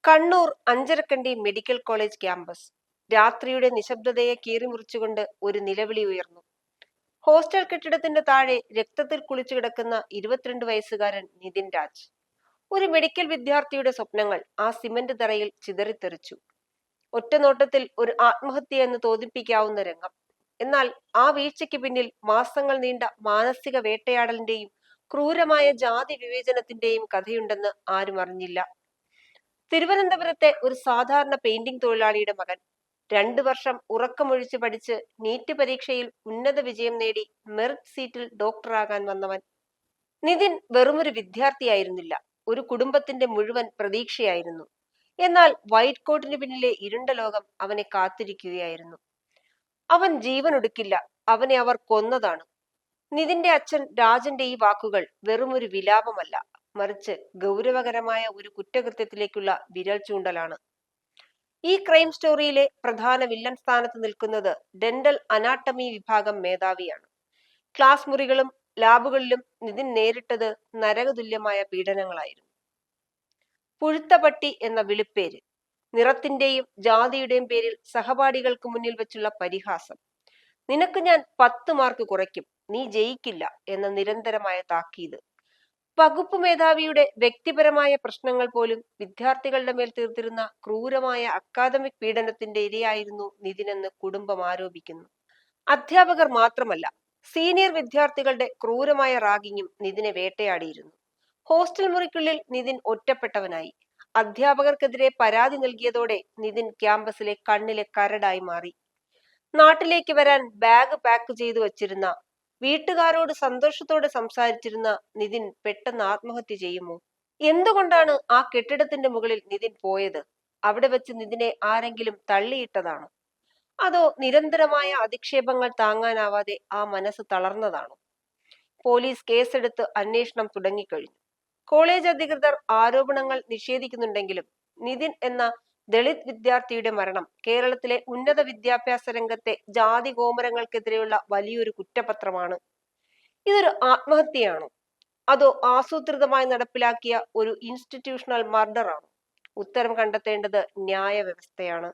Kannur Anjarakandy medical college campus. രാത്രിയുടെ നിശബ്ദതയെ കീറിമുറിച്ചുകൊണ്ട് ഒരു നിലവിളി ഉയർന്നു. ഹോസ്റ്റൽ കെട്ടിടത്തിന്റെ താഴെ രക്തത്തിൽ കുളിച്ചു കിടക്കുന്ന 22 വയസ്സുകാരൻ നിതിൻ രാജ്. ഒരു മെഡിക്കൽ വിദ്യാർത്ഥിയുടെ സ്വപ്നങ്ങൾ ആ സിമന്റ് തറയിൽ ചിതറിത്തെറിച്ചു. ഒറ്റനോട്ടത്തിൽ ഒരു ആത്മഹത്യ എന്ന് തോന്നിപ്പിക്കാവുന്ന രംഗം. എന്നാൽ ആ വീഴ്ചയ്ക്ക് പിന്നിൽ മാസങ്ങൾ നീണ്ട മാനസിക വേട്ടയാടലിന്റെയും ക്രൂരമായ ജാതി വിവേചനത്തിന്റെയും കഥയുണ്ടെന്ന് ആരും അറിഞ്ഞില്ല. തിരുവനന്തപുരത്തെ ഒരു സാധാരണ പെയിന്റിംഗ് തൊഴിലാളിയുടെ മകൻ 2 വർഷം ഉറക്കമൊഴിച്ച് പഠിച്ച് നീറ്റ് പരീക്ഷയിൽ ഉന്നത വിജയം നേടി മെറിറ്റ് സീറ്റിൽ ഡോക്ടറാകാൻ വന്നവൻ. നിതിൻ വെറുമൊരു വിദ്യാർത്ഥിയായിരുന്നില്ല, ഒരു കുടുംബത്തിന്റെ മുഴുവൻ പ്രതീക്ഷയായിരുന്നു. എന്നാൽ വൈറ്റ് കോട്ടിന് പിന്നിലെ ഇരുണ്ട ലോകം അവനെ കാത്തിരിക്കുകയായിരുന്നു. അവൻ ജീവൻ ഒടുക്കില്ല, അവനെ അവർ കൊന്നതാണ്. നിതിന്റെ അച്ഛൻ രാജന്റെ ഈ വാക്കുകൾ വെറുമൊരു വിലാപമല്ല, മറിച്ച് ഗൗരവകരമായ ഒരു കുറ്റകൃത്യത്തിലേക്കുള്ള വിരൽ ചൂണ്ടലാണ്. ഈ ക്രൈം സ്റ്റോറിയിലെ പ്രധാന വില്ലൻ സ്ഥാനത്ത് നിൽക്കുന്നത് ഡെന്റൽ അനാട്ടമി വിഭാഗം മേധാവിയാണ്. ക്ലാസ് മുറികളും ലാബുകളിലും നിതിൻ നേരിട്ടത് നരകതുല്യമായ പീഡനങ്ങളായിരുന്നു. പുഴുത്ത പട്ടി എന്ന വിളിപ്പേര്, നിറത്തിന്റെയും ജാതിയുടെയും പേരിൽ സഹപാഠികൾക്ക് മുന്നിൽ വെച്ചുള്ള പരിഹാസം, നിനക്ക് ഞാൻ 10 മാർക്ക് കുറയ്ക്കും, നീ ജയിക്കില്ല എന്ന നിരന്തരമായ താക്കീത്. വകുപ്പ് മേധാവിയുടെ വ്യക്തിപരമായ പ്രശ്നങ്ങൾ പോലും വിദ്യാർത്ഥികളുടെ മേൽ തീർത്തിരുന്ന ക്രൂരമായ അക്കാദമിക് പീഡനത്തിന്റെ ഇരയായിരുന്നു നിതിനെന്ന് കുടുംബം ആരോപിക്കുന്നു. അധ്യാപകർ മാത്രമല്ല, സീനിയർ വിദ്യാർത്ഥികളുടെ ക്രൂരമായ റാഗിങ്ങും നിതിനെ വേട്ടയാടിയിരുന്നു. ഹോസ്റ്റൽ മുറിക്കുള്ളിൽ നിതിൻ ഒറ്റപ്പെട്ടവനായി. അധ്യാപകർക്കെതിരെ പരാതി നൽകിയതോടെ നിതിൻ ക്യാമ്പസിലെ കണ്ണിലെ കരടായി മാറി. നാട്ടിലേക്ക് വരാൻ ബാഗ് പാക്ക് ചെയ്തു വച്ചിരുന്ന, വീട്ടുകാരോട് സന്തോഷത്തോടെ സംസാരിച്ചിരുന്ന നിതിൻ പെട്ടെന്ന് ആത്മഹത്യ ചെയ്യുമോ? എന്തുകൊണ്ടാണ് ആ കെട്ടിടത്തിന്റെ മുകളിൽ നിതിൻ പോയത്? അവിടെ വെച്ച് നിതിനെ ആരെങ്കിലും തള്ളിയിട്ടതാണോ? അതോ നിരന്തരമായ അധിക്ഷേപങ്ങൾ താങ്ങാനാവാതെ ആ മനസ്സ് തളർന്നതാണോ? പോലീസ് കേസെടുത്ത് അന്വേഷണം തുടങ്ങിക്കഴിഞ്ഞു. കോളേജ് അധികൃതർ ആരോപണങ്ങൾ നിഷേധിക്കുന്നുണ്ടെങ്കിലും നിതിൻ എന്ന ദളിത് വിദ്യാർത്ഥിയുടെ മരണം കേരളത്തിലെ ഉന്നത വിദ്യാഭ്യാസ രംഗത്തെ ജാതി കോമരങ്ങൾക്കെതിരെയുള്ള വലിയൊരു കുറ്റപത്രമാണ്. ഇതൊരു ആത്മഹത്യയാണോ, അതോ ആസൂത്രിതമായി നടപ്പിലാക്കിയ ഒരു ഇൻസ്റ്റിറ്റ്യൂഷണൽ മർഡർ ആണോ? ഉത്തരം കണ്ടെത്തേണ്ടത് ന്യായ വ്യവസ്ഥയാണ്.